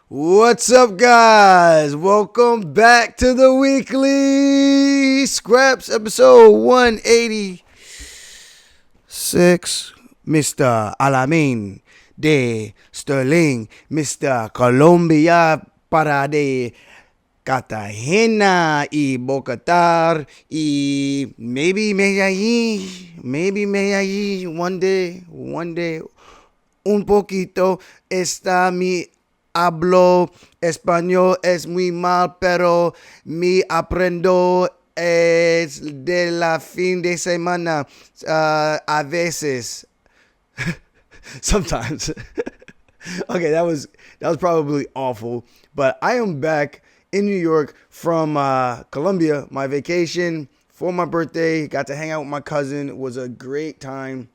What's up, guys? Welcome back to the weekly Scraps episode 186. Mr. Aljamain de Sterling, Mr. Colombia para de Cartagena y Bogotá y maybe Medellín one day, un poquito está mi hablo español es muy mal, pero mi aprendo es de la fin de semana a veces. Sometimes. Okay, that was probably awful, but I am back in New York from Colombia, my vacation for my birthday. Got to hang out with my cousin. It was a great time.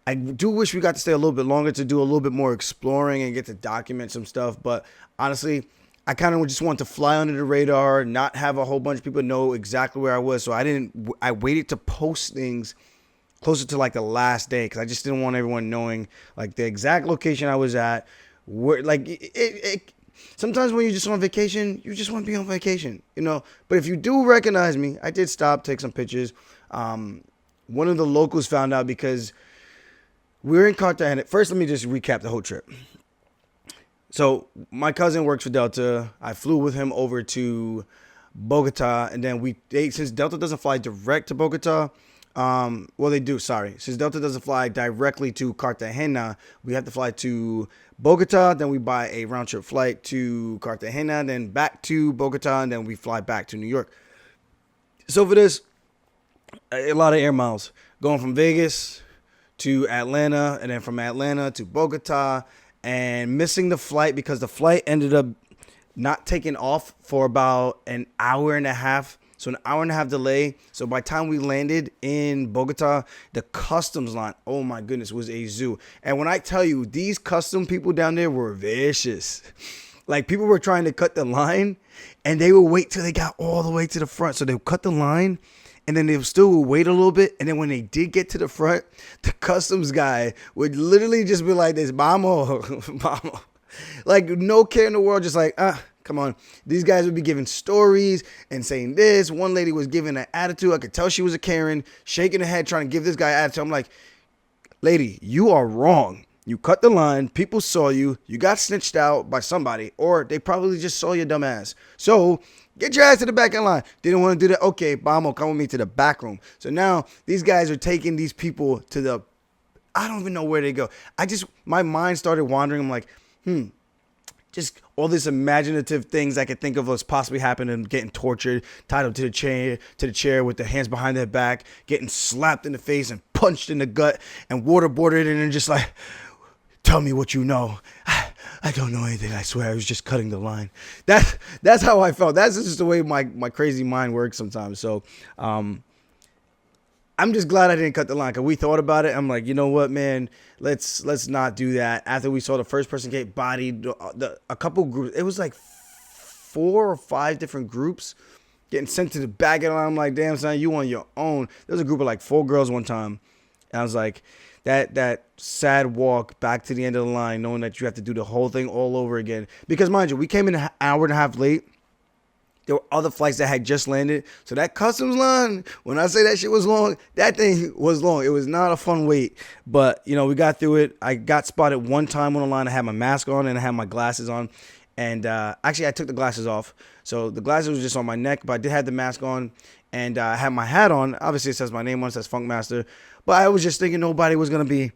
I do wish we got to stay a little bit longer to do a little bit more exploring and get to document some stuff. But honestly, I kind of just wanted to fly under the radar, not have a whole bunch of people know exactly where I was. So I waited to post things closer to like the last day because I just didn't want everyone knowing like the exact location I was at. Where sometimes when you're just on vacation, you just want to be on vacation, you know. But if you do recognize me, I did stop, take some pictures. One of the locals found out because we were in Cartagena. First, let me just recap the whole trip. So my cousin works for Delta. I flew with him over to Bogota, and then since Delta doesn't fly direct to Bogota, they do. Sorry, since Delta doesn't fly directly to Cartagena, we have to fly to Bogota. Then we buy a round trip flight to Cartagena, then back to Bogota, and then we fly back to New York. So for this, a lot of air miles going from Vegas to Atlanta, and then from Atlanta to Bogota, and missing the flight because the flight ended up not taking off for about an hour and a half. So an hour and a half delay. So by the time we landed in Bogota, the customs line, oh my goodness, was a zoo. And when I tell you, these custom people down there were vicious. Like, people were trying to cut the line, and they would wait till they got all the way to the front. So they would cut the line, and then they still would wait a little bit. And then when they did get to the front, the customs guy would literally just be like this, vamos, vamos. Like, no care in the world, just like, come on. These guys would be giving stories and saying this. One lady was giving an attitude. I could tell she was a Karen, shaking her head, trying to give this guy attitude. I'm like, lady, you are wrong. You cut the line. People saw you. You got snitched out by somebody, or they probably just saw your dumb ass. So get your ass to the back of the line. Didn't want to do that. Okay, Bamo, come with me to the back room. So now these guys are taking these people to I don't even know where they go. My mind started wandering. I'm like, just all these imaginative things I could think of was possibly happening, getting tortured, tied up to the chair with their hands behind their back, getting slapped in the face and punched in the gut and waterboarded, and then just like, tell me what you know. I don't know anything, I swear. I was just cutting the line. That's how I felt. That's just the way my crazy mind works sometimes. So I'm just glad I didn't cut the line, because we thought about it. I'm like, you know what, man, let's not do that. After we saw the first person get bodied, a couple groups, it was like 4 or 5 different groups getting sent to the back of the line. I'm like, damn, son, you on your own. There was a group of like 4 girls one time, and I was like, that sad walk back to the end of the line, knowing that you have to do the whole thing all over again. Because mind you, we came in an hour and a half late. There were other flights that had just landed. So that customs line, when I say that shit was long, that thing was long. It was not a fun wait. But, you know, we got through it. I got spotted one time on the line. I had my mask on and I had my glasses on. And actually, I took the glasses off. So the glasses was just on my neck, but I did have the mask on. And I had my hat on. Obviously, it says my name on it. It says Funkmaster. But I was just thinking nobody was going to be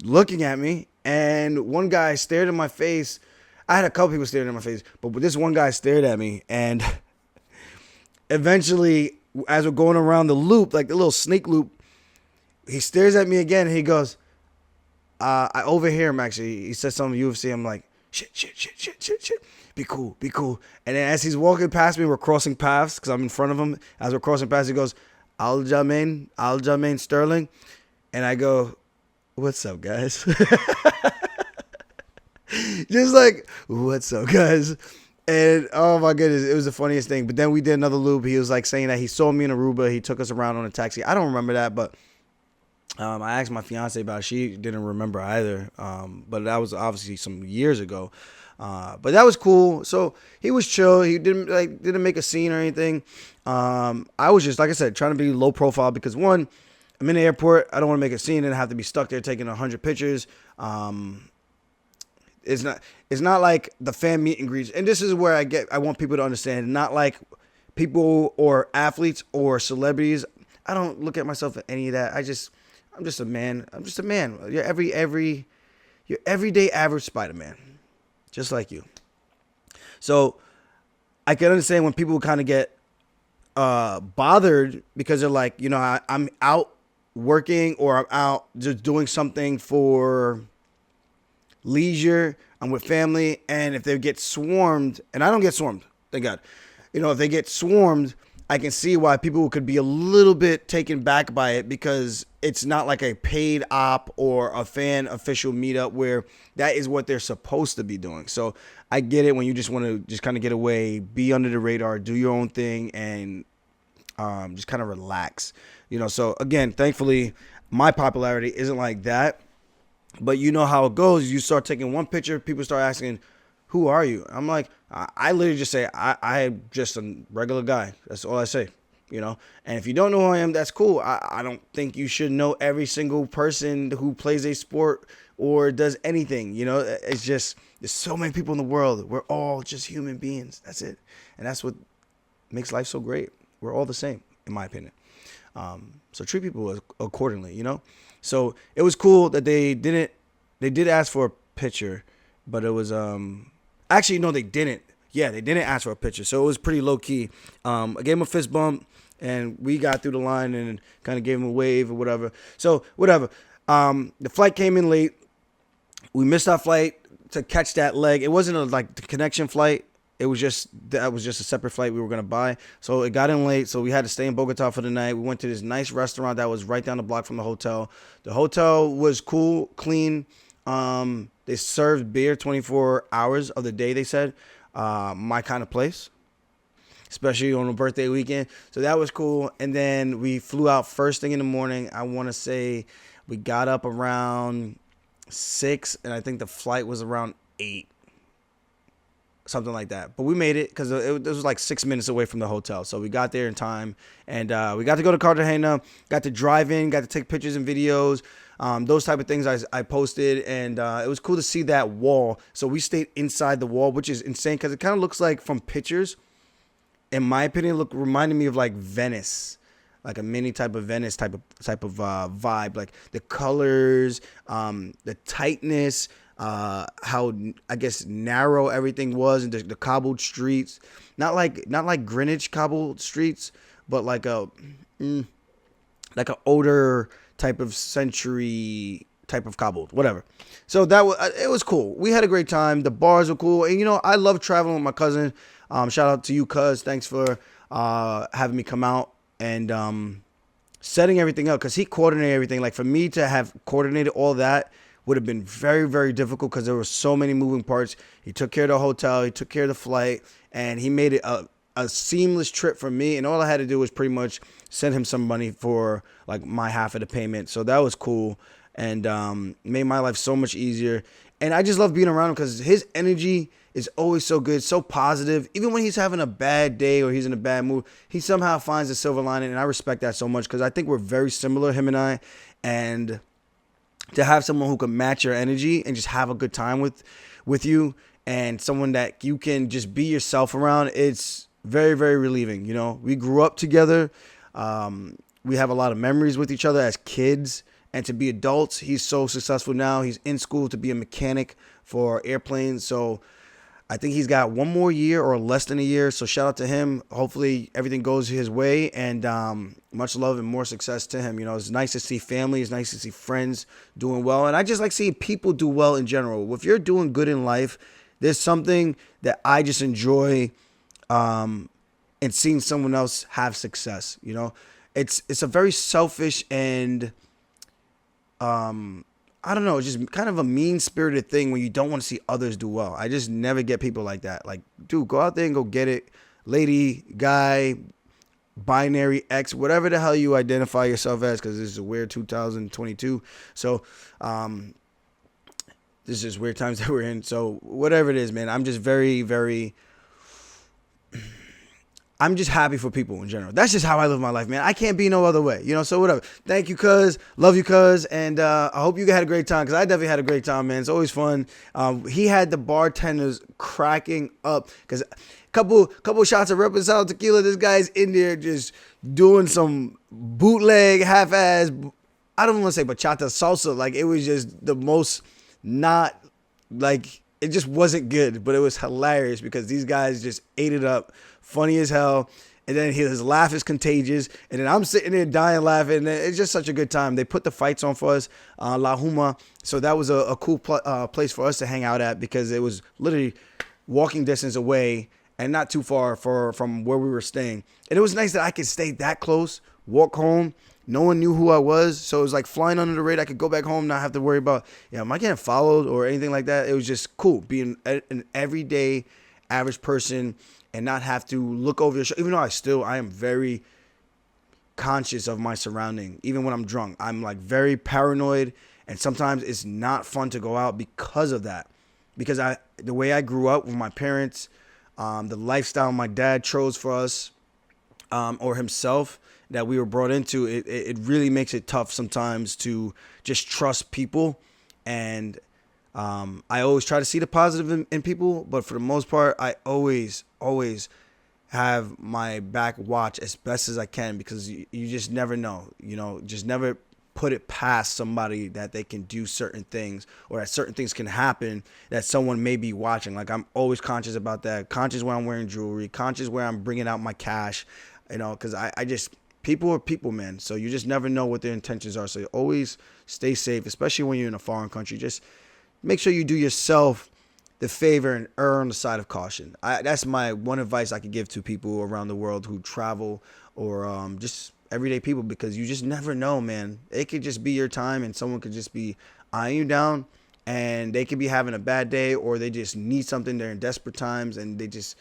looking at me. And one guy stared in my face. I had a couple people staring at my face, but this one guy stared at me, and eventually, as we're going around the loop, like the little snake loop, he stares at me again, and he goes, I overhear him, actually. He said something UFC. I'm like, shit. Be cool. And then as he's walking past me, we're crossing paths, because I'm in front of him. As we're crossing paths, he goes, Aljamain Sterling. And I go, what's up, guys? Just like, what's up, guys? And oh my goodness, it was the funniest thing. But then we did another loop. He was like saying that he saw me in Aruba. He took us around on a taxi. I don't remember that, but I asked my fiance about it. She didn't remember either. But that was obviously some years ago. But that was cool. So he was chill. He didn't make a scene or anything. I was just, like I said, trying to be low profile because one, I'm in the airport. I don't want to make a scene and have to be stuck there taking 100 pictures. It's not like the fan meet and greets. And this is where I want people to understand. Not like people or athletes or celebrities. I don't look at myself at any of that. I'm just a man. I'm just a man. You're your everyday average Spider-Man, just like you. So I can understand when people kind of get bothered because they're like, I'm out working or I'm out just doing something for leisure. I'm with family, and if they get swarmed, and I don't get swarmed, thank God. If they get swarmed, I can see why people could be a little bit taken back by it because it's not like a paid op or a fan official meetup where that is what they're supposed to be doing. So I get it when you just want to just kind of get away, be under the radar, do your own thing, and just kind of relax. So again, thankfully, my popularity isn't like that. But you know how it goes. You start taking one picture, people start asking, who are you? I'm like, I literally just say, I'm just a regular guy. That's all I say, And if you don't know who I am, that's cool. I don't think you should know every single person who plays a sport or does anything. It's just, there's so many people in the world. We're all just human beings. That's it. And that's what makes life so great. We're all the same, in my opinion. So treat people accordingly, So it was cool that they did ask for a picture, but it was, actually, no, they didn't. Yeah, they didn't ask for a picture. So it was pretty low key. I gave him a fist bump and we got through the line and kind of gave him a wave or whatever. So whatever. The flight came in late. We missed our flight to catch that leg. It wasn't the connection flight. That was just a separate flight we were going to buy. So it got in late. So we had to stay in Bogota for the night. We went to this nice restaurant that was right down the block from the hotel. The hotel was cool, clean. They served beer 24 hours of the day, they said. My kind of place, especially on a birthday weekend. So that was cool. And then we flew out first thing in the morning. I want to say we got up around 6, and I think the flight was around 8. Something like that. But we made it because it was like 6 minutes away from the hotel. So we got there in time. And we got to go to Cartagena, got to drive in, got to take pictures and videos. Those type of things I posted. And it was cool to see that wall. So we stayed inside the wall, which is insane because it kind of looks like from pictures, in my opinion, reminded me of like Venice. Like a mini type of Venice type of vibe. Like the colors, the tightness, how I guess narrow everything was, and the cobbled streets, not like Greenwich cobbled streets, but like a older type of century type of cobbled, whatever. So it was cool. We had a great time. The bars were cool, and I love traveling with my cousin. Shout out to you, cuz. Thanks for having me come out and setting everything up because he coordinated everything. Like for me to have coordinated all that would have been very, very difficult because there were so many moving parts. He took care of the hotel, he took care of the flight, and he made it a seamless trip for me. And all I had to do was pretty much send him some money for like my half of the payment. So that was cool and made my life so much easier. And I just love being around him because his energy is always so good, so positive. Even when he's having a bad day or he's in a bad mood, he somehow finds a silver lining. And I respect that so much because I think we're very similar, him and I. And to have someone who can match your energy and just have a good time with you and someone that you can just be yourself around, it's very, very relieving. We grew up together. We have a lot of memories with each other as kids, and to be adults, he's so successful now. He's in school to be a mechanic for airplanes. So I think he's got one more year or less than a year. So shout out to him. Hopefully everything goes his way, and much love and more success to him. It's nice to see family. It's nice to see friends doing well. And I just like seeing people do well in general. If you're doing good in life, there's something that I just enjoy in seeing someone else have success. It's a very selfish and I don't know, it's just kind of a mean-spirited thing when you don't want to see others do well. I just never get people like that. Like, dude, go out there and go get it. Lady, guy, binary X, whatever the hell you identify yourself as, because this is a weird 2022. So, this is just weird times that we're in. So whatever it is, man, I'm just I'm just happy for people in general. That's just how I live my life, man. I can't be no other way, so whatever. Thank you, cuz. Love you, cuz. And I hope you had a great time, because I definitely had a great time, man. It's always fun. He had the bartenders cracking up, because couple shots of Reposado tequila. This guy's in there just doing some bootleg, half-ass, I don't want to say bachata salsa. Like, it was just the most not, like, it just wasn't good, but it was hilarious because these guys just ate it up. Funny as hell. And then his laugh is contagious. And then I'm sitting there dying laughing. And it's just such a good time. They put the fights on for us, La Huma. So that was a cool place for us to hang out at, because it was literally walking distance away and not too far from where we were staying. And it was nice that I could stay that close, walk home. No one knew who I was. So it was like flying under the radar. I could go back home, not have to worry about, am I getting followed or anything like that. It was just cool being an everyday average person and not have to look over your shoulder. Even though I am very conscious of my surrounding. Even when I'm drunk, I'm like very paranoid, and sometimes it's not fun to go out because of that. Because the way I grew up with my parents, the lifestyle my dad chose for us, or himself, that we were brought into, it really makes it tough sometimes to just trust people. And I always try to see the positive in people, but for the most part, I always have my back watched as best as I can, because you just never know, just never put it past somebody that they can do certain things, or that certain things can happen that someone may be watching. Like, I'm always conscious about that, conscious when I'm wearing jewelry, conscious where I'm bringing out my cash, because I just, people are people, man. So you just never know what their intentions are. So you always stay safe, especially when you're in a foreign country. Just make sure you do yourself the favor and err on the side of caution. That's my one advice I could give to people around the world who travel, or just everyday people, because you just never know, man. It could just be your time, and someone could just be eyeing you down, and they could be having a bad day, or they just need something. They're in desperate times, and they just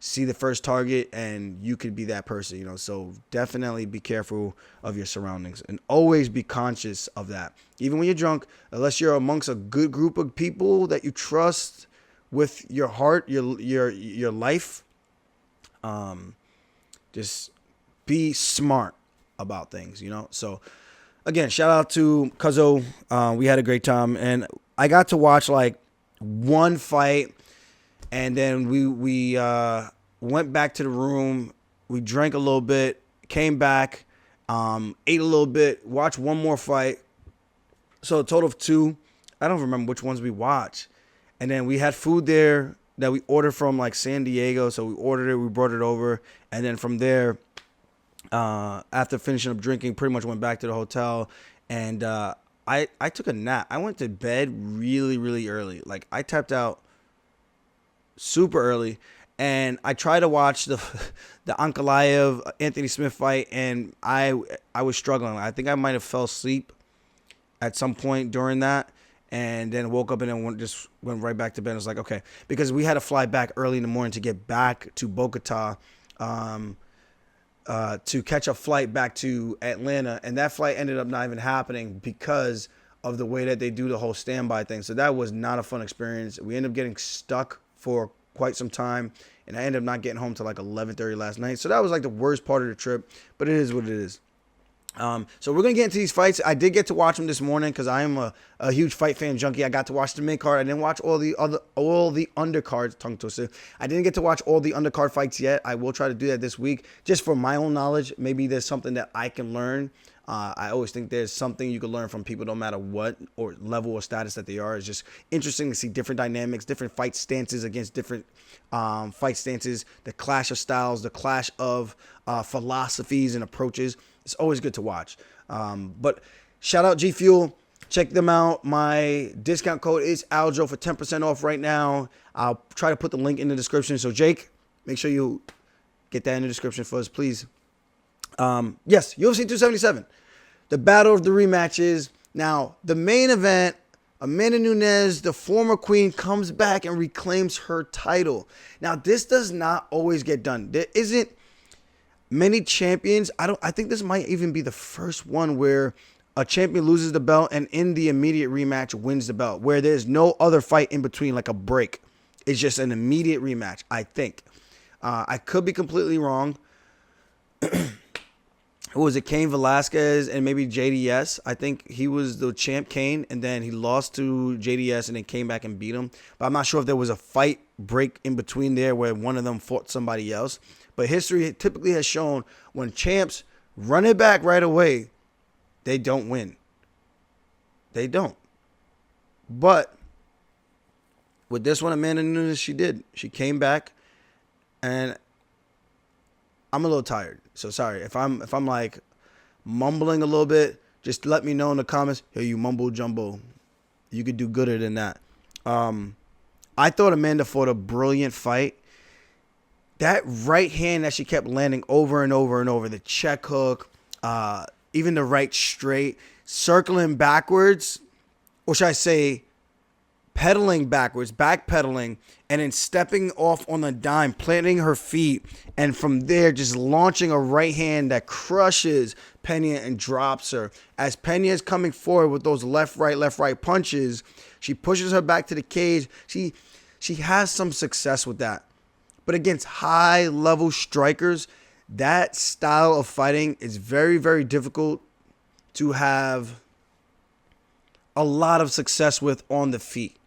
see the first target, and you could be that person, So definitely be careful of your surroundings, and always be conscious of that. Even when you're drunk, unless you're amongst a good group of people that you trust with your heart, your life, just be smart about things, So again, shout out to Cuzzo. We had a great time, and I got to watch like one fight. And then we went back to the room. We drank a little bit, came back, ate a little bit, watched one more fight. So a total of 2. I don't remember which ones we watched. And then we had food there that we ordered from like San Diego. So we ordered it, we brought it over. And then from there, after finishing up drinking, pretty much went back to the hotel. And I took a nap. I went to bed really, really early. Like, I tapped out super early, and I tried to watch the Ankalaev Anthony Smith fight, and I was struggling. I think I might have fell asleep at some point during that, and then woke up and then went right back to bed. I was like, okay, because we had to fly back early in the morning to get back to Bogota, to catch a flight back to Atlanta, and that flight ended up not even happening because of the way that they do the whole standby thing. So that was not a fun experience. We ended up getting stuck for quite some time, and I ended up not getting home till like 11:30 last night. So that was like the worst part of the trip, but it is what it is. So we're going to get into these fights. I did get to watch them this morning because I am a huge fight fan junkie. I got to watch the main card. I didn't watch all the undercards, tongue twisted. I didn't get to watch all the undercard fights yet. I will try to do that this week just for my own knowledge. Maybe there's something that I can learn. I always think there's something you can learn from people no matter what or level or status that they are. It's just interesting to see different dynamics, different fight stances against different fight stances, the clash of styles, the clash of philosophies and approaches. It's always good to watch. But shout out G Fuel. Check them out. My discount code is Aljo for 10% off right now. I'll try to put the link in the description. So Jake, make sure you get that in the description for us, please. Yes, UFC 277. The battle of the rematches. Now, the main event, Amanda Nunes, the former queen, comes back and reclaims her title. Now, this does not always get done. many champions, I think this might even be the first one where a champion loses the belt and in the immediate rematch wins the belt, where there's no other fight in between, like a break. It's just an immediate rematch, I think. I could be completely wrong. Who was it? Cain Velasquez and maybe JDS. I think he was the champ, Cain, and then he lost to JDS and then came back and beat him. But I'm not sure if there was a fight break in between there where one of them fought somebody else. But history typically has shown when champs run it back right away, they don't win. They don't. But with this one, Amanda Nunes, she did. She came back, and I'm a little tired. So sorry if I'm like mumbling a little bit. Just let me know in the comments. Hey, you mumble jumbo. You could do gooder than that. I thought Amanda fought a brilliant fight. That right hand that she kept landing over and over and over, the check hook, even the right straight, circling backwards, or should I say pedaling backwards, backpedaling, and then stepping off on the dime, planting her feet, and from there just launching a right hand that crushes Peña and drops her. As Peña is coming forward with those left, right punches, she pushes her back to the cage. She has some success with that. But against high-level strikers, that style of fighting is very, very difficult to have a lot of success with on the feet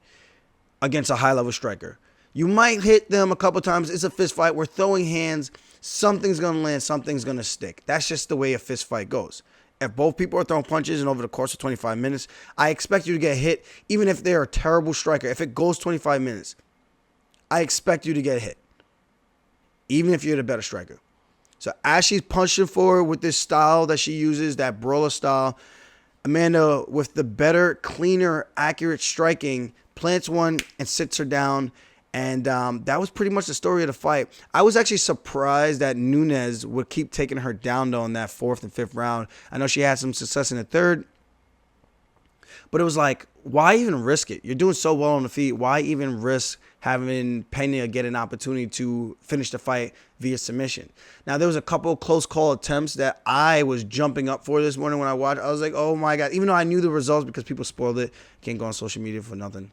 against a high-level striker. You might hit them a couple times. It's a fist fight. We're throwing hands. Something's going to land. Something's going to stick. That's just the way a fist fight goes. If both people are throwing punches and over the course of 25 minutes, I expect you to get hit, even if they're a terrible striker. If it goes 25 minutes, I expect you to get hit, even if you're the better striker. So as she's punching forward with this style that she uses, that brawler style, Amanda, with the better, cleaner, accurate striking, plants one and sits her down. And that was pretty much the story of the fight. I was actually surprised that Nunes would keep taking her down, though, in that fourth and fifth round. I know she had some success in the third. But it was like, why even risk it? You're doing so well on the feet. Why even risk having Peña get an opportunity to finish the fight via submission? Now, there was a couple of close call attempts that I was jumping up for this morning when I watched. I was like, oh, my God. Even though I knew the results because people spoiled it. Can't go on social media for nothing.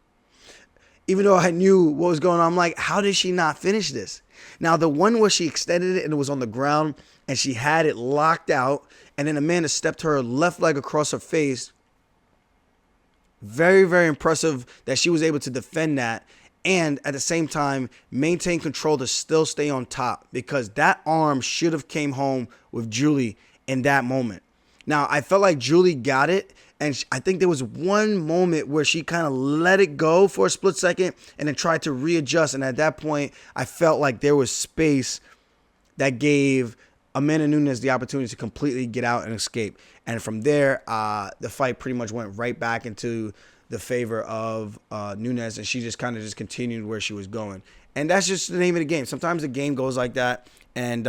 Even though I knew what was going on, I'm like, how did she not finish this? Now, the one where she extended it and it was on the ground and she had it locked out, and then Amanda stepped her left leg across her face. Very, very impressive that she was able to defend that and at the same time maintain control to still stay on top, because that arm should have came home with Julie in that moment. Now, I felt like Julie got it, and I think there was one moment where she kind of let it go for a split second and then tried to readjust, and at that point, I felt like there was space that gave Amanda Nunes the opportunity to completely get out and escape. And from there, the fight pretty much went right back into the favor of Nunes, and she just kind of just continued where she was going. And that's just the name of the game. Sometimes the game goes like that, and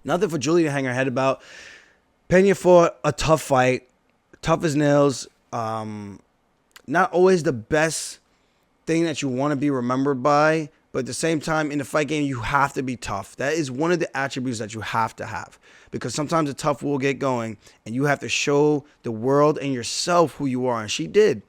nothing for Julie to hang her head about. Peña fought a tough fight, tough as nails. Not always the best thing that you want to be remembered by, but at the same time, in the fight game, you have to be tough. That is one of the attributes that you have to have, because sometimes the tough will get going, and you have to show the world and yourself who you are. And she did.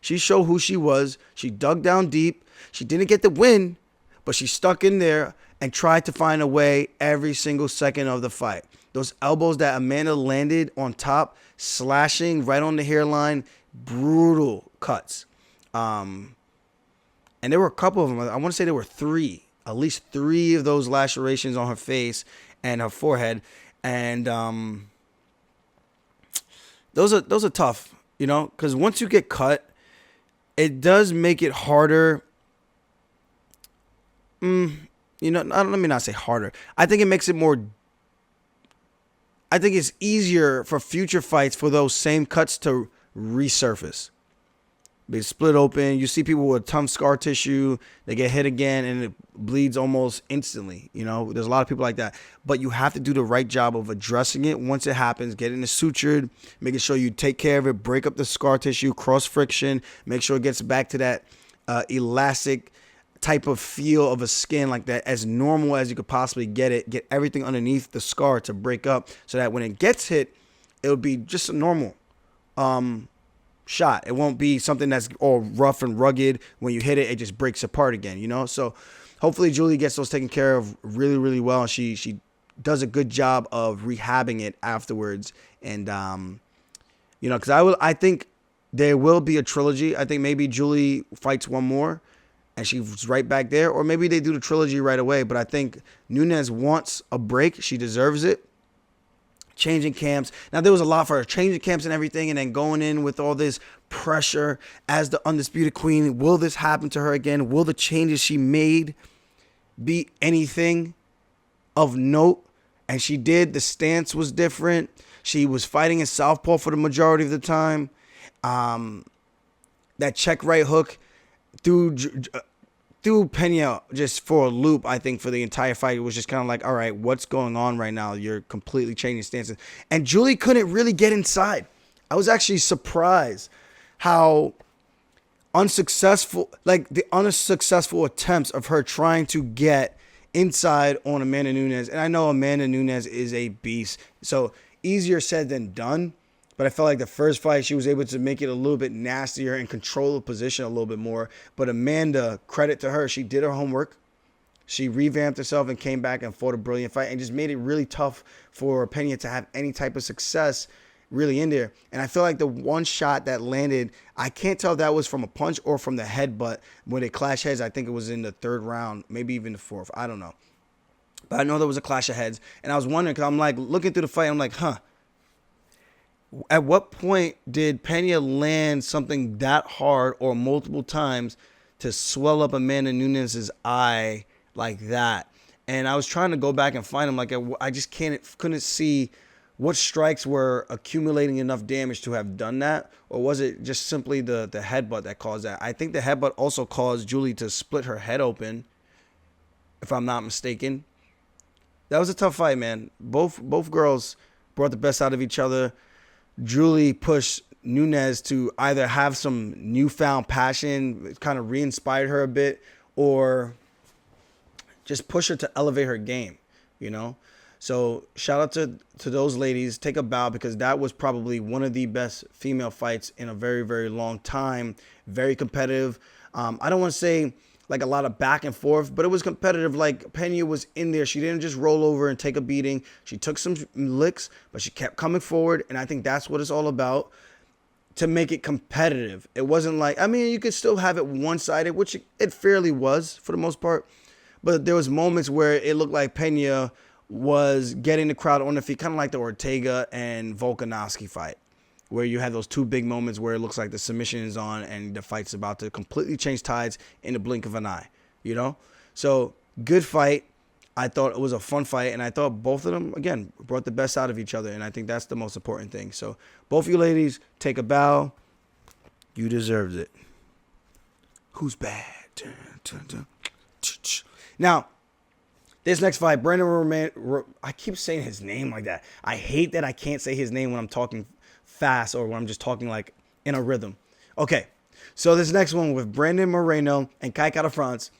She showed who she was. She dug down deep. She didn't get the win, but she stuck in there and tried to find a way every single second of the fight. Those elbows that Amanda landed on top, slashing right on the hairline, brutal cuts. And there were a couple of them. I want to say there were three, at least three of those lacerations on her face and her forehead. And those are tough, you know, because once you get cut, it does make it harder. You know, let me not say harder. I think it makes it more. I think it's easier for future fights for those same cuts to resurface. They split open. You see people with tough scar tissue. They get hit again, and it bleeds almost instantly. You know, there's a lot of people like that. But you have to do the right job of addressing it once it happens, getting it sutured, making sure you take care of it, break up the scar tissue, cross friction, make sure it gets back to that elastic type of feel of a skin like that, as normal as you could possibly get everything underneath the scar to break up so that when it gets hit, it'll be just a normal shot. It won't be something that's all rough and rugged. When you hit it, it just breaks apart again, you know? So hopefully Julie gets those taken care of really, really well. And she does a good job of rehabbing it afterwards. And, you know, because I think there will be a trilogy. I think maybe Julie fights one more and she's right back there. Or maybe they do the trilogy right away. But I think Nunes wants a break. She deserves it. Changing camps. Now, there was a lot for her. Changing camps and everything, and then going in with all this pressure as the undisputed queen. Will this happen to her again? Will the changes she made be anything of note? And she did. The stance was different. She was fighting in southpaw for the majority of the time. That check right hook through Peña just for a loop, I think, for the entire fight. It was just kind of like, all right, what's going on right now? You're completely changing stances. And Julie couldn't really get inside. I was actually surprised how unsuccessful attempts of her trying to get inside on Amanda Nunes. And I know Amanda Nunes is a beast, so easier said than done. But I felt like the first fight, she was able to make it a little bit nastier and control the position a little bit more. But Amanda, credit to her, she did her homework. She revamped herself and came back and fought a brilliant fight and just made it really tough for Peña to have any type of success really in there. And I feel like the one shot that landed, I can't tell if that was from a punch or from the headbutt. When they clashed heads, I think it was in the third round, maybe even the fourth. I don't know. But I know there was a clash of heads. And I was wondering, because I'm like looking through the fight, I'm like, at what point did Peña land something that hard or multiple times to swell up Amanda Nunes' eye like that? And I was trying to go back and find him. Like, I just couldn't see what strikes were accumulating enough damage to have done that. Or was it just simply the headbutt that caused that? I think the headbutt also caused Julie to split her head open, if I'm not mistaken. That was a tough fight, man. Both girls brought the best out of each other. Julie pushed Nunes to either have some newfound passion, kind of re-inspired her a bit, or just push her to elevate her game, you know? So shout out to those ladies. Take a bow, because that was probably one of the best female fights in a very, very long time. Very competitive. I don't want to say like a lot of back and forth, but it was competitive. Like, Peña was in there. She didn't just roll over and take a beating. She took some licks, but she kept coming forward. And I think that's what it's all about, to make it competitive. It wasn't like, I mean, you could still have it one-sided, which it fairly was for the most part. But there was moments where it looked like Peña was getting the crowd on their feet, kind of like the Ortega and Volkanovski fight, where you have those two big moments where it looks like the submission is on and the fight's about to completely change tides in the blink of an eye, you know? So, good fight. I thought it was a fun fight, and I thought both of them, again, brought the best out of each other, and I think that's the most important thing. So, both of you ladies, take a bow. You deserved it. Who's bad? Now, this next fight, Brandon Moreno, I keep saying his name like that. I hate that I can't say his name when I'm talking fast or when I'm just talking like in a rhythm. Okay, so this next one with Brandon Moreno and Kai Kara-France.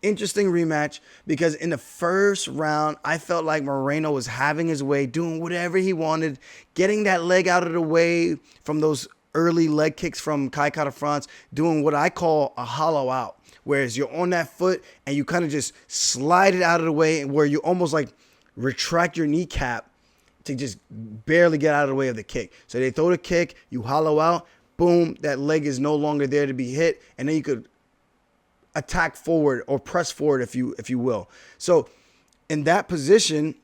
Interesting rematch, because in the first round, I felt like Moreno was having his way, doing whatever he wanted, getting that leg out of the way from those early leg kicks from Kai Kara-France, doing what I call a hollow out, whereas you're on that foot and you kind of just slide it out of the way, and where you almost like retract your kneecap to just barely get out of the way of the kick. So they throw the kick, you hollow out, boom, that leg is no longer there to be hit, and then you could attack forward or press forward if you will. So in that position,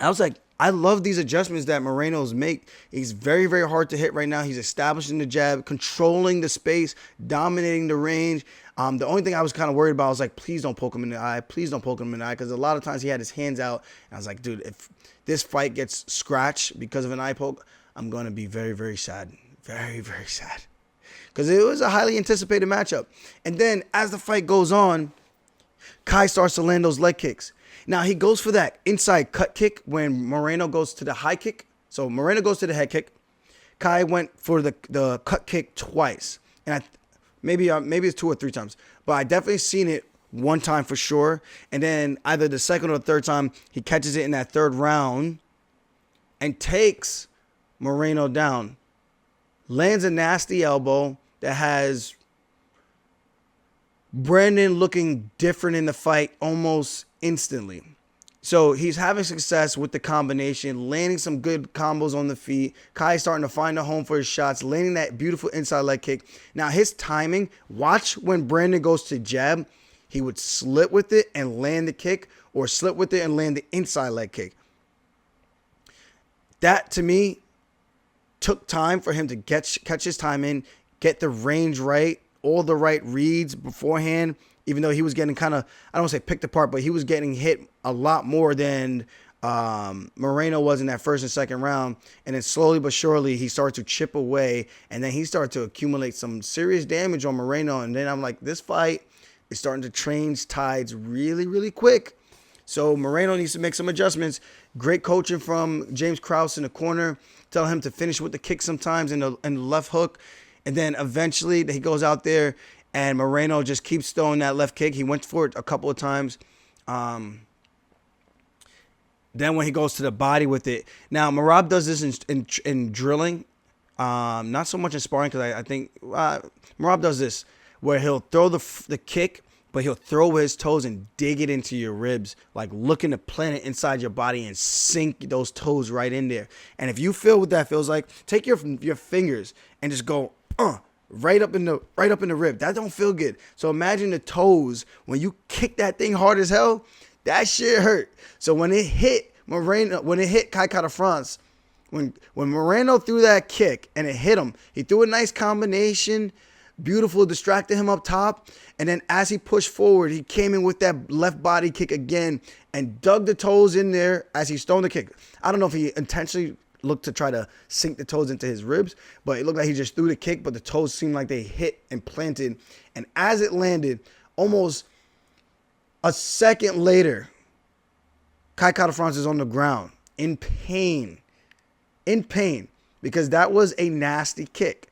I was like, I love these adjustments that Moreno's make. He's very, very hard to hit right now. He's establishing the jab, controlling the space, dominating the range. The only thing I was kind of worried about was like, please don't poke him in the eye. Please don't poke him in the eye. Because a lot of times he had his hands out. And I was like, dude, if this fight gets scratched because of an eye poke, I'm going to be very, very sad. Very, very sad. Because it was a highly anticipated matchup. And then as the fight goes on, Kai starts to land those leg kicks. Now he goes for that inside cut kick when Moreno goes to the high kick. So Moreno goes to the head kick. Kai went for the cut kick twice. And maybe it's 2 or 3 times. But I definitely seen it one time for sure. And then either the second or third time, he catches it in that third round and takes Moreno down. Lands a nasty elbow that has Brandon looking different in the fight almost instantly. So he's having success with the combination, landing some good combos on the feet. Kai's starting to find a home for his shots, landing that beautiful inside leg kick. Now his timing, watch when Brandon goes to jab, he would slip with it and land the kick, or slip with it and land the inside leg kick. That, to me, took time for him to catch his time in, get the range right, all the right reads beforehand, even though he was getting kind of, I don't want to say picked apart, but he was getting hit a lot more than Moreno was in that first and second round. And then slowly but surely, he started to chip away, and then he started to accumulate some serious damage on Moreno. And then I'm like, this fight is starting to change tides really, really quick. So Moreno needs to make some adjustments. Great coaching from James Krause in the corner. Tell him to finish with the kick sometimes in the left hook. And then eventually he goes out there and Moreno just keeps throwing that left kick. He went for it a couple of times. Then when he goes to the body with it. Now, Merab does this in drilling. Not so much in sparring, because I think Merab does this where he'll throw the kick, but he'll throw with his toes and dig it into your ribs, like looking to plant it inside your body and sink those toes right in there. And if you feel what that feels like, take your fingers and just go right up in the rib. That don't feel good. So imagine the toes when you kick that thing hard as hell. That shit hurt. So when it hit Moreno, when it hit Kai Kara-France, when Moreno threw that kick and it hit him, he threw a nice combination, beautiful, distracted him up top, and then as he pushed forward, he came in with that left body kick again and dug the toes in there as he stoned the kick. I don't know if he intentionally looked to try to sink the toes into his ribs, but it looked like he just threw the kick, but the toes seemed like they hit and planted. And as it landed, almost a second later, Kai Kara-France is on the ground in pain, because that was a nasty kick.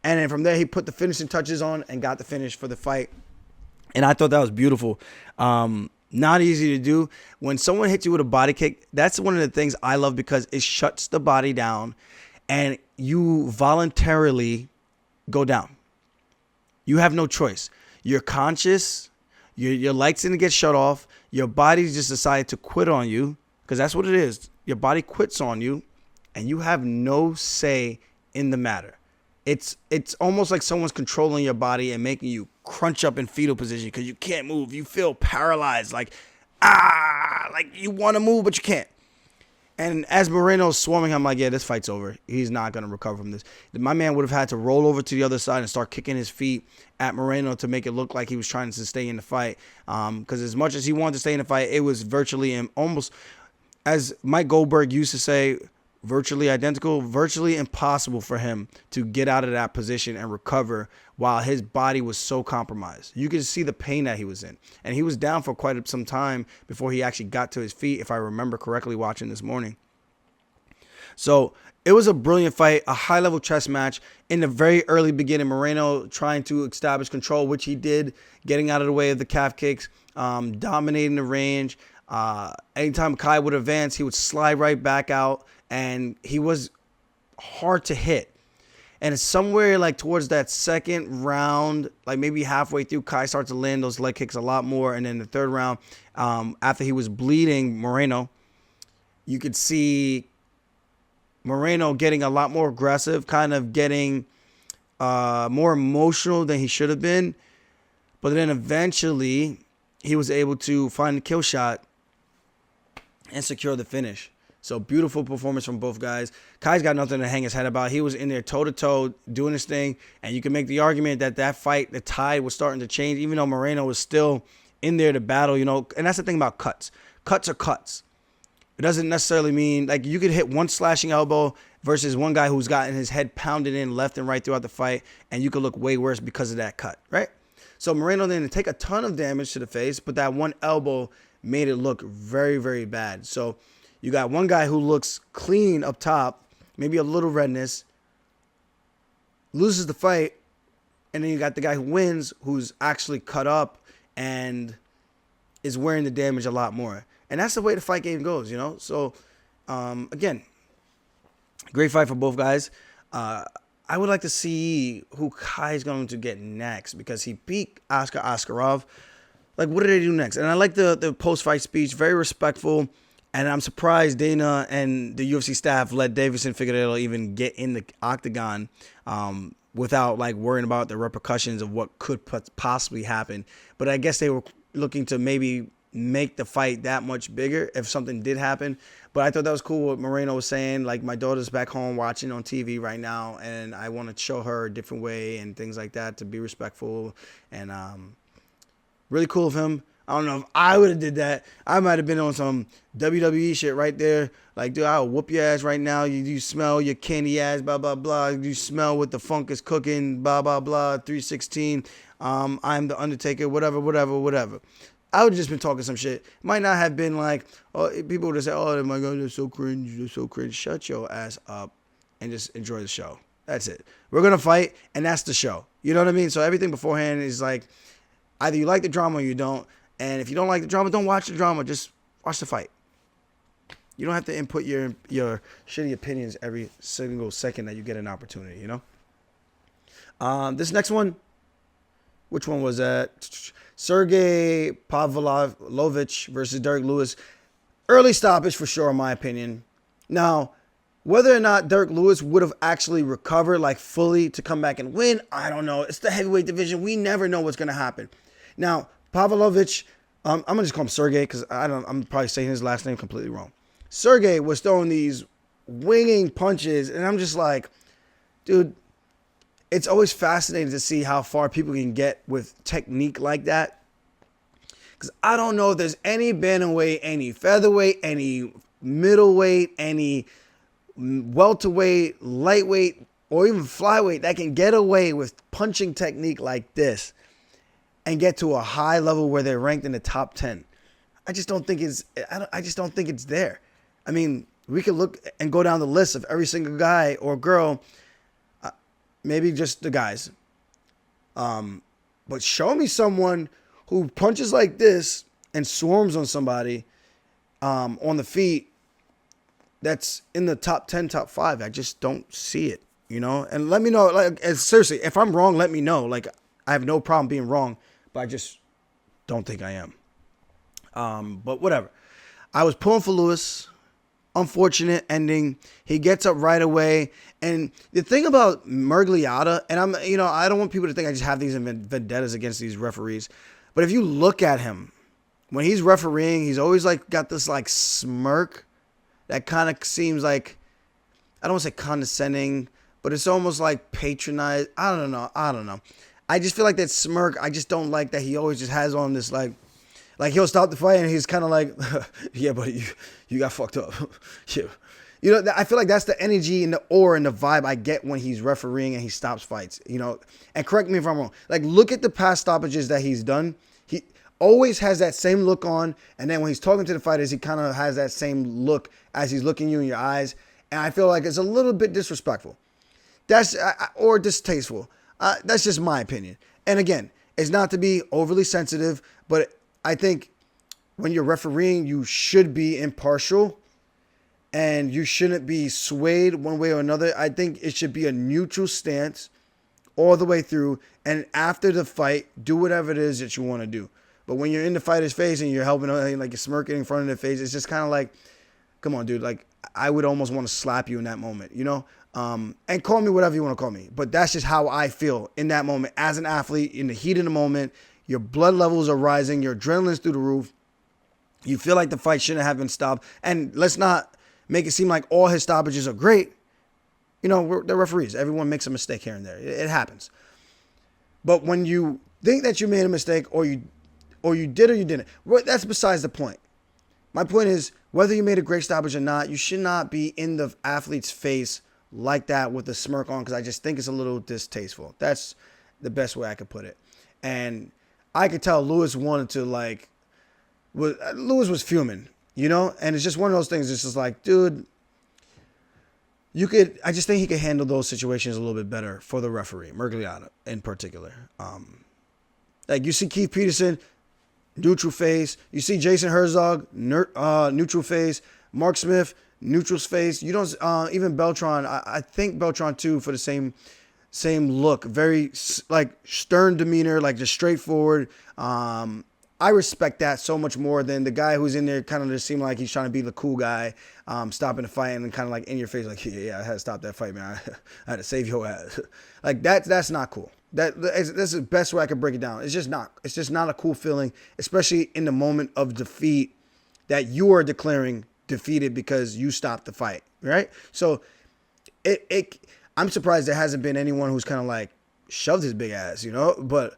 And then from there, he put the finishing touches on and got the finish for the fight. And I thought that was beautiful. Not easy to do. When someone hits you with a body kick, that's one of the things I love, because it shuts the body down and you voluntarily go down. You have no choice. You're conscious. Your lights didn't get shut off. Your body just decided to quit on you, because that's what it is. Your body quits on you and you have no say in the matter. It's almost like someone's controlling your body and making you crunch up in fetal position because you can't move. You feel paralyzed, like you want to move, but you can't. And as Moreno's swarming, I'm like, yeah, this fight's over. He's not going to recover from this. My man would have had to roll over to the other side and start kicking his feet at Moreno to make it look like he was trying to stay in the fight. Because as much as he wanted to stay in the fight, it was virtually almost, as Mike Goldberg used to say, virtually identical, virtually impossible for him to get out of that position and recover while his body was so compromised. You could see the pain that he was in. And he was down for quite some time before he actually got to his feet, if I remember correctly watching this morning. So it was a brilliant fight, a high-level chess match. In the very early beginning, Moreno trying to establish control, which he did, getting out of the way of the calf kicks, dominating the range. Anytime Kai would advance, he would slide right back out. And he was hard to hit. And it's somewhere like towards that second round, like maybe halfway through, Kai started to land those leg kicks a lot more. And then the third round, after he was bleeding Moreno, you could see Moreno getting a lot more aggressive, kind of getting more emotional than he should have been. But then eventually he was able to find the kill shot and secure the finish. So beautiful performance from both guys. Kai's got nothing to hang his head about. He was in there toe-to-toe doing his thing. And you can make the argument that fight, the tide was starting to change, even though Moreno was still in there to battle, you know. And that's the thing about cuts. Cuts are cuts. It doesn't necessarily mean, like, you could hit one slashing elbow versus one guy who's gotten his head pounded in left and right throughout the fight, and you could look way worse because of that cut, right? So Moreno didn't take a ton of damage to the face, but that one elbow made it look very, very bad. So you got one guy who looks clean up top, maybe a little redness, loses the fight, and then you got the guy who wins, who's actually cut up and is wearing the damage a lot more. And that's the way the fight game goes, you know? So, again, great fight for both guys. I would like to see who Kai is going to get next because he beat Oscar Askarov. Like, what do they do next? And I like the post-fight speech, very respectful. And I'm surprised Dana and the UFC staff let Davison Figueiredo even get in the octagon without, like, worrying about the repercussions of what could possibly happen. But I guess they were looking to maybe make the fight that much bigger if something did happen. But I thought that was cool what Moreno was saying. Like, my daughter's back home watching on TV right now, and I want to show her a different way and things like that to be respectful. And really cool of him. I don't know if I would have did that. I might have been on some WWE shit right there. Like, dude, I'll whoop your ass right now. You smell your candy ass, blah, blah, blah. You smell what the funk is cooking, blah, blah, blah, 316. I'm the Undertaker, whatever. I would have just been talking some shit. Might not have been like, oh, people would have said, oh my God, they're so cringe. Shut your ass up and just enjoy the show. That's it. We're going to fight, and that's the show. You know what I mean? So everything beforehand is like, either you like the drama or you don't. And if you don't like the drama, don't watch the drama. Just watch the fight. You don't have to input your shitty opinions every single second that you get an opportunity, you know? This next one, which one was that? Sergey Pavlovich versus Derek Lewis. Early stoppage for sure, in my opinion. Now, whether or not Derek Lewis would have actually recovered like fully to come back and win, I don't know. It's the heavyweight division. We never know what's going to happen. Now, Pavlovich, I'm going to just call him Sergey because I'm probably saying his last name completely wrong. Sergey was throwing these winging punches, and I'm just like, dude, it's always fascinating to see how far people can get with technique like that. Because I don't know if there's any bantamweight, any featherweight, any middleweight, any welterweight, lightweight, or even flyweight that can get away with punching technique like this and get to a high level where they're ranked in the top 10. I just don't think it's there. I mean, we could look and go down the list of every single guy or girl, maybe just the guys. But show me someone who punches like this and swarms on somebody on the feet that's in the top 10, top 5. I just don't see it, you know? And let me know, like, seriously, if I'm wrong, let me know. Like, I have no problem being wrong, but I just don't think I am. But whatever. I was pulling for Lewis. Unfortunate ending. He gets up right away. And the thing about Murgliata, and I don't want people to think I just have these vendettas against these referees. But if you look at him, when he's refereeing, he's always like got this like smirk that kind of seems like, I don't want to say condescending, but it's almost like patronized. I don't know. I just feel like that smirk, I just don't like that he always just has on this like he'll stop the fight and he's kind of like, yeah, buddy, you got fucked up. Yeah. You know, I feel like that's the energy and the aura and the vibe I get when he's refereeing and he stops fights, you know. And correct me if I'm wrong. Like, look at the past stoppages that he's done. He always has that same look on. And then when he's talking to the fighters, he kind of has that same look as he's looking you in your eyes. And I feel like it's a little bit disrespectful. Or distasteful. That's just my opinion. And again, it's not to be overly sensitive, but I think when you're refereeing, you should be impartial and you shouldn't be swayed one way or another. I think it should be a neutral stance all the way through. And after the fight, do whatever it is that you want to do. But when you're in the fighter's face and you're helping, like you're smirking in front of their face, it's just kind of like, come on, dude. Like, I would almost want to slap you in that moment, you know? And call me whatever you want to call me. But that's just how I feel in that moment. As an athlete, in the heat of the moment, your blood levels are rising, your adrenaline's through the roof. You feel like the fight shouldn't have been stopped. And let's not make it seem like all his stoppages are great. You know, they're referees. Everyone makes a mistake here and there. It happens. But when you think that you made a mistake or you did or you didn't, that's besides the point. My point is, whether you made a great stoppage or not, you should not be in the athlete's face like that with a smirk on, because I just think it's a little distasteful. That's the best way I could put it. And I could tell Lewis wanted to Lewis was fuming, you know? And it's just one of those things. It's just like, dude, I just think he could handle those situations a little bit better for the referee, Murgliata in particular. Like you see Keith Peterson, neutral face. You see Jason Herzog, neutral face. Mark Smith, neutral face. You don't even Beltran. I think Beltran too for the same look. Very like stern demeanor, like just straightforward. I respect that so much more than the guy who's in there kind of just seem like he's trying to be the cool guy, stopping the fight and kind of like in your face, like, yeah, I had to stop that fight, man. I had to save your ass. Like that's not cool. That's the best way I can break it down. It's just not a cool feeling, especially in the moment of defeat that you are declaring defeated because you stopped the fight, right? So I'm surprised there hasn't been anyone who's kind of like shoved his big ass, but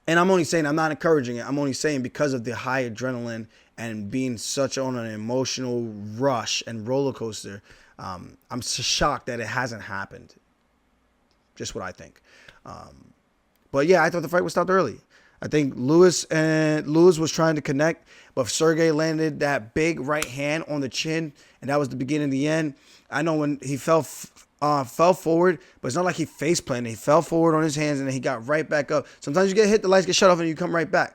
and I'm only saying, I'm not encouraging it. I'm only saying because of the high adrenaline and being such on an emotional rush and roller coaster, I'm shocked that it hasn't happened. Just what I think. But yeah, I thought the fight was stopped early. I think Lewis was trying to connect, but Sergey landed that big right hand on the chin, and that was the beginning of the end. I know when he fell forward, but it's not like he face planted. He fell forward on his hands, and then he got right back up. Sometimes you get hit, the lights get shut off, and you come right back.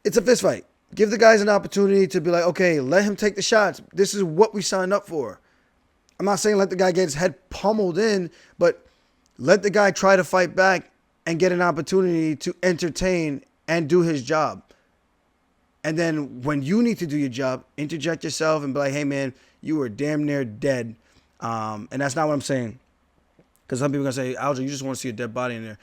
It's a fist fight. Give the guys an opportunity to be like, okay, let him take the shots. This is what we signed up for. I'm not saying let the guy get his head pummeled in, but let the guy try to fight back and get an opportunity to entertain and do his job. And then when you need to do your job, interject yourself and be like, hey, man, you were damn near dead. And that's not what I'm saying. Because some people are going to say, Aljo, you just want to see a dead body in there.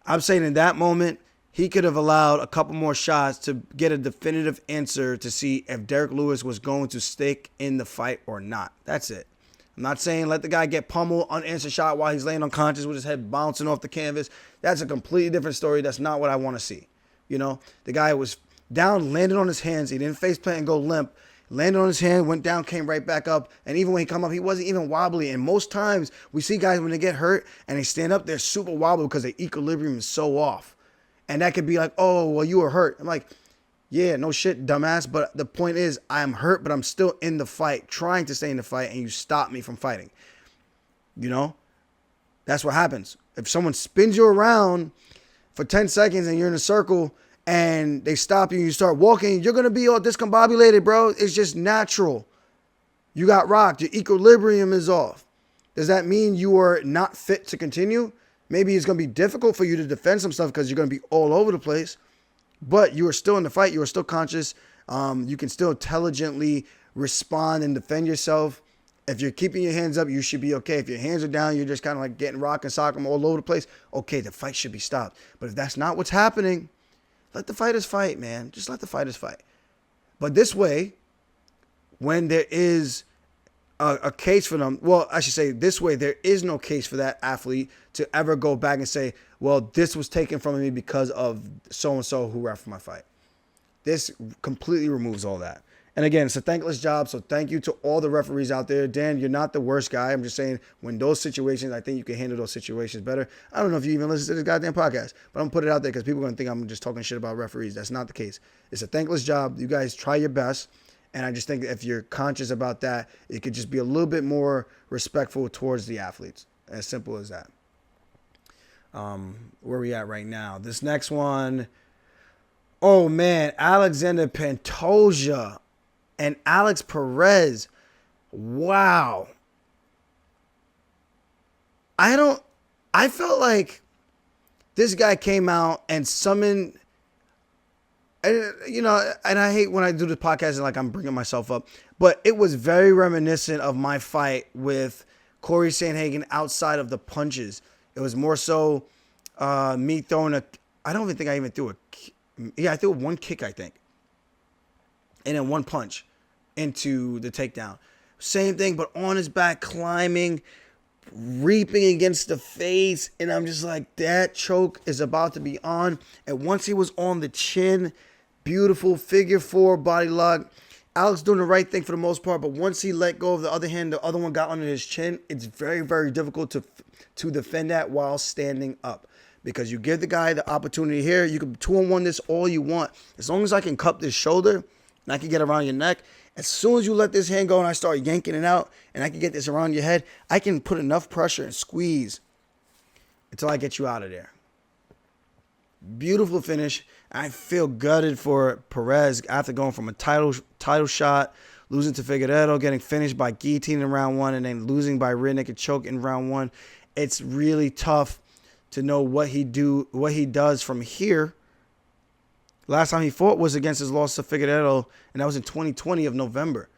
I'm saying in that moment, he could have allowed a couple more shots to get a definitive answer to see if Derek Lewis was going to stick in the fight or not. That's it. I'm not saying let the guy get pummeled, unanswered shot while he's laying unconscious with his head bouncing off the canvas. That's a completely different story. That's not what I want to see. The guy was down, landed on his hands. He didn't face plant and go limp. Landed on his hand, went down, came right back up. And even when he come up, he wasn't even wobbly. And most times we see guys when they get hurt and they stand up, they're super wobbly because their equilibrium is so off. And that could be like, oh, well, you were hurt. I'm like, yeah, no shit, dumbass. But the point is, I'm hurt, but I'm still in the fight, trying to stay in the fight, and you stop me from fighting. That's what happens. If someone spins you around for 10 seconds and you're in a circle and they stop you and you start walking, you're going to be all discombobulated, bro. It's just natural. You got rocked. Your equilibrium is off. Does that mean you are not fit to continue? Maybe it's going to be difficult for you to defend some stuff because you're going to be all over the place. But you are still in the fight. You are still conscious. You can still intelligently respond and defend yourself. If you're keeping your hands up, you should be okay. If your hands are down, you're just kind of like getting rock and sock them all over the place. Okay, the fight should be stopped. But if that's not what's happening, let the fighters fight, man. Just let the fighters fight. But this way, when there is a case for them, well, I should say this way, there is no case for that athlete to ever go back and say, well, this was taken from me because of so-and-so who ref my fight. This completely removes all that. And again, it's a thankless job, so thank you to all the referees out there. Dan, you're not the worst guy. I'm just saying, when those situations, I think you can handle those situations better. I don't know if you even listen to this goddamn podcast, but I'm going to put it out there because people are going to think I'm just talking shit about referees. That's not the case. It's a thankless job. You guys try your best. And I just think if you're conscious about that, it could just be a little bit more respectful towards the athletes. As simple as that. Where are we at right now? This next one, oh man, Alexander Pantoja and Alex Perez. Wow. I felt like this guy came out and summoned, and I hate when I do this podcast and like I'm bringing myself up, but it was very reminiscent of my fight with Corey Sandhagen outside of the punches. It was more so me throwing I don't even think I even threw I threw one kick, I think. And then one punch into the takedown. Same thing, but on his back, climbing, reaping against the face. And I'm just like, that choke is about to be on. And once he was on the chin, beautiful figure four body lock. Alex doing the right thing for the most part, but once he let go of the other hand, the other one got under his chin. It's very, very difficult to defend that while standing up. Because you give the guy the opportunity here. You can 2-on-1 this all you want. As long as I can cup this shoulder and I can get around your neck, as soon as you let this hand go and I start yanking it out and I can get this around your head, I can put enough pressure and squeeze until I get you out of there. Beautiful finish. I feel gutted for Perez after going from a title shot, losing to Figueiredo, getting finished by guillotine in round 1, and then losing by rear naked choke in round 1. It's really tough to know what he does from here. Last time he fought was against his loss to Figueiredo, and that was in 2020 of November.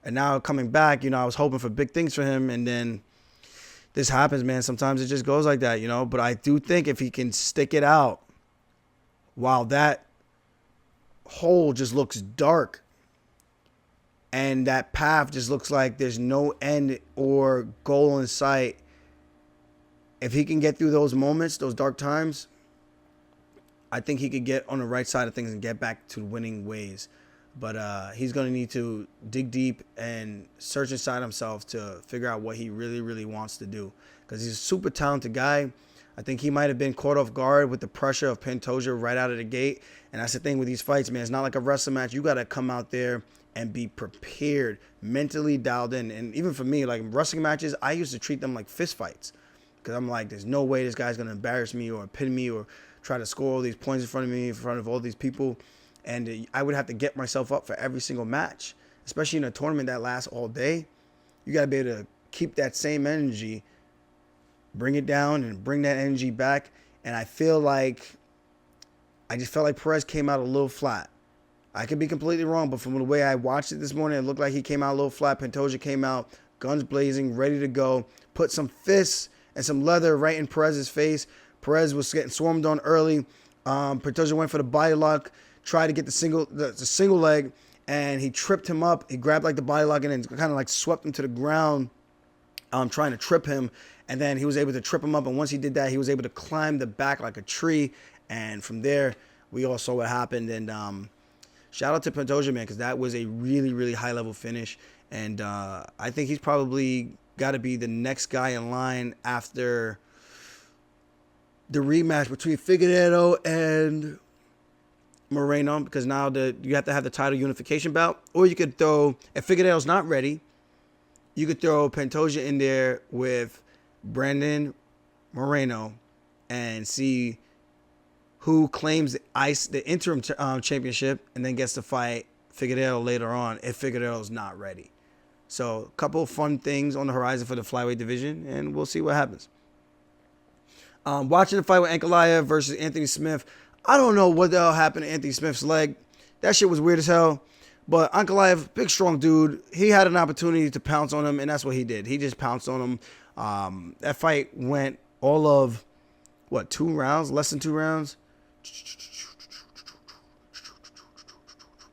And now coming back, I was hoping for big things for him, and then this happens, man. Sometimes it just goes like that, But I do think if he can stick it out while that hole just looks dark and that path just looks like there's no end or goal in sight, if he can get through those moments, those dark times, I think he could get on the right side of things and get back to winning ways. But he's going to need to dig deep and search inside himself to figure out what he really, really wants to do. Because he's a super talented guy. I think he might have been caught off guard with the pressure of Pantoja right out of the gate. And that's the thing with these fights, man. It's not like a wrestling match. You got to come out there and be prepared, mentally dialed in. And even for me, like wrestling matches, I used to treat them like fist fights. Because I'm like, there's no way this guy's going to embarrass me or pin me or try to score all these points in front of me, in front of all these people. And I would have to get myself up for every single match, especially in a tournament that lasts all day. You got to be able to keep that same energy, bring it down and bring that energy back. And I just felt like Perez came out a little flat. I could be completely wrong, but from the way I watched it this morning, it looked like he came out a little flat. Pantoja came out, guns blazing, ready to go, put some fists and some leather right in Perez's face. Perez was getting swarmed on early. Pantoja went for the body lock, tried to get the single leg, and he tripped him up. He grabbed like the body lock and then kind of like swept him to the ground, trying to trip him. And then he was able to trip him up. And once he did that, he was able to climb the back like a tree. And from there, we all saw what happened. And shout out to Pantoja, man, because that was a really, really high-level finish. And I think he's probably got to be the next guy in line after the rematch between Figueiredo and Moreno, because now you have to have the title unification bout. Or you could throw, if Figueiredo's not ready, you could throw Pantoja in there with Brandon Moreno and see who claims the interim championship and then gets to fight Figueiredo later on if Figueiredo's not ready. So a couple of fun things on the horizon for the flyweight division, and we'll see what happens. Watching the fight with Ankalaev versus Anthony Smith, I don't know what the hell happened to Anthony Smith's leg. That shit was weird as hell. But Ankalaev, big, strong dude, he had an opportunity to pounce on him, and that's what he did. He just pounced on him. That fight went all of, 2 rounds? Less than 2 rounds?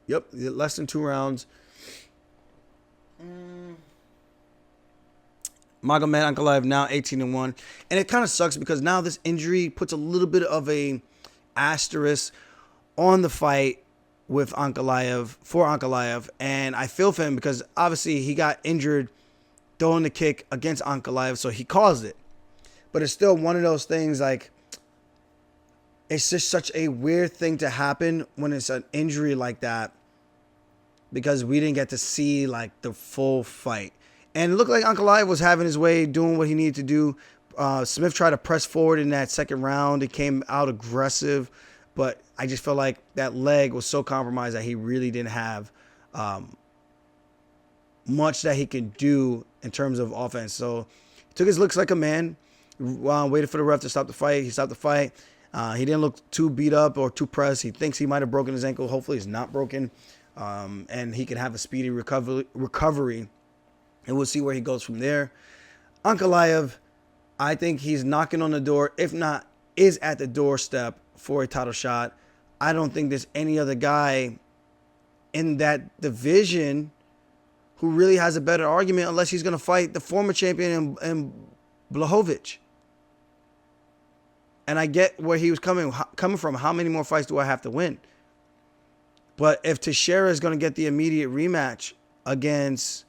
Yep, less than 2 rounds. Magomed Ankalaev now 18-1. And it kind of sucks because now this injury puts a little bit of a asterisk on the fight with Ankalaev. And I feel for him because obviously he got injured throwing the kick against Ankalaev, so he caused it. But it's still one of those things, like, it's just such a weird thing to happen when it's an injury like that, because we didn't get to see like the full fight. And it looked like Ankalaev was having his way, doing what he needed to do. Smith tried to press forward in that second round. It came out aggressive, but I just felt like that leg was so compromised that he really didn't have much that he could do in terms of offense. So he took his looks like a man, waited for the ref to stop the fight. He stopped the fight. He didn't look too beat up or too pressed. He thinks he might have broken his ankle. Hopefully it's not broken. And he can have a speedy recovery. And we'll see where he goes from there. Ankalaev, I think he's knocking on the door, if not, is at the doorstep for a title shot. I don't think there's any other guy in that division who really has a better argument unless he's going to fight the former champion in Blachowicz. And I get where he was coming from. How many more fights do I have to win? But if Teixeira is going to get the immediate rematch against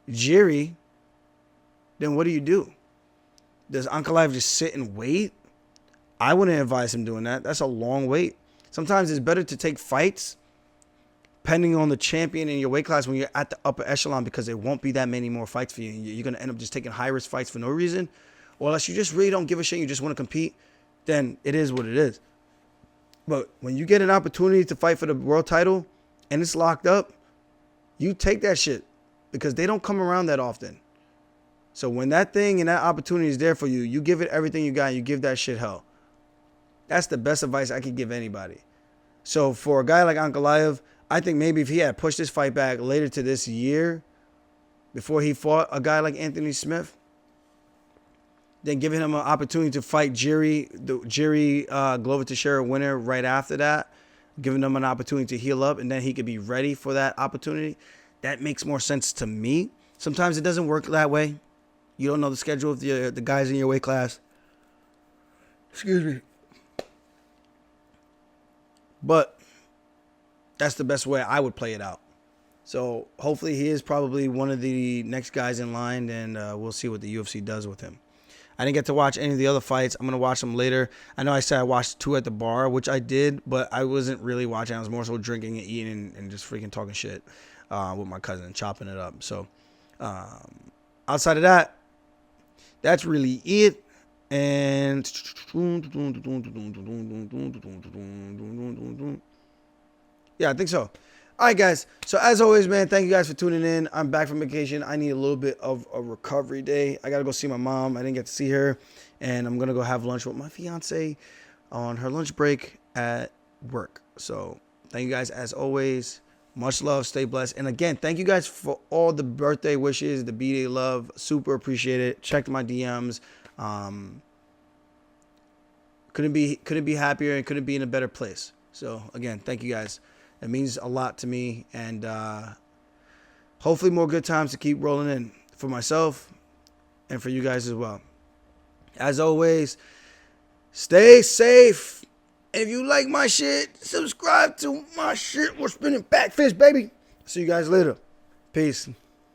Jiri, then what do? Does Ankalaev just sit and wait? I wouldn't advise him doing that. That's a long wait. Sometimes it's better to take fights depending on the champion in your weight class when you're at the upper echelon, because there won't be that many more fights for you. You're going to end up just taking high-risk fights for no reason. Or unless you just really don't give a shit, you just want to compete, then it is what it is. But when you get an opportunity to fight for the world title and it's locked up, you take that shit because they don't come around that often. So when that thing and that opportunity is there for you, you give it everything you got and you give that shit hell. That's the best advice I could give anybody. So for a guy like Ankalaev, I think maybe if he had pushed this fight back later to this year before he fought a guy like Anthony Smith, then giving him an opportunity to fight Glover Teixeira winner right after that, giving him an opportunity to heal up, and then he could be ready for that opportunity, that makes more sense to me. Sometimes it doesn't work that way. You don't know the schedule of the guys in your weight class. Excuse me. But that's the best way I would play it out. So hopefully he is probably one of the next guys in line, and we'll see what the UFC does with him. I didn't get to watch any of the other fights. I'm going to watch them later. I know I said I watched 2 at the bar, which I did, but I wasn't really watching. I was more so drinking and eating and just freaking talking shit with my cousin and chopping it up. So outside of that, that's really it. And yeah, I think so. All right, guys. So as always, man, thank you guys for tuning in. I'm back from vacation. I need a little bit of a recovery day. I got to go see my mom. I didn't get to see her. And I'm going to go have lunch with my fiance on her lunch break at work. So thank you guys as always. Much love. Stay blessed. And again, thank you guys for all the birthday wishes, the B-Day love. Super appreciate it. Checked my DMs. Couldn't be happier and couldn't be in a better place. So again, thank you guys. It means a lot to me, and hopefully more good times to keep rolling in for myself and for you guys as well. As always, stay safe. And if you like my shit, subscribe to my shit. We're spinning back fist, baby. See you guys later. Peace.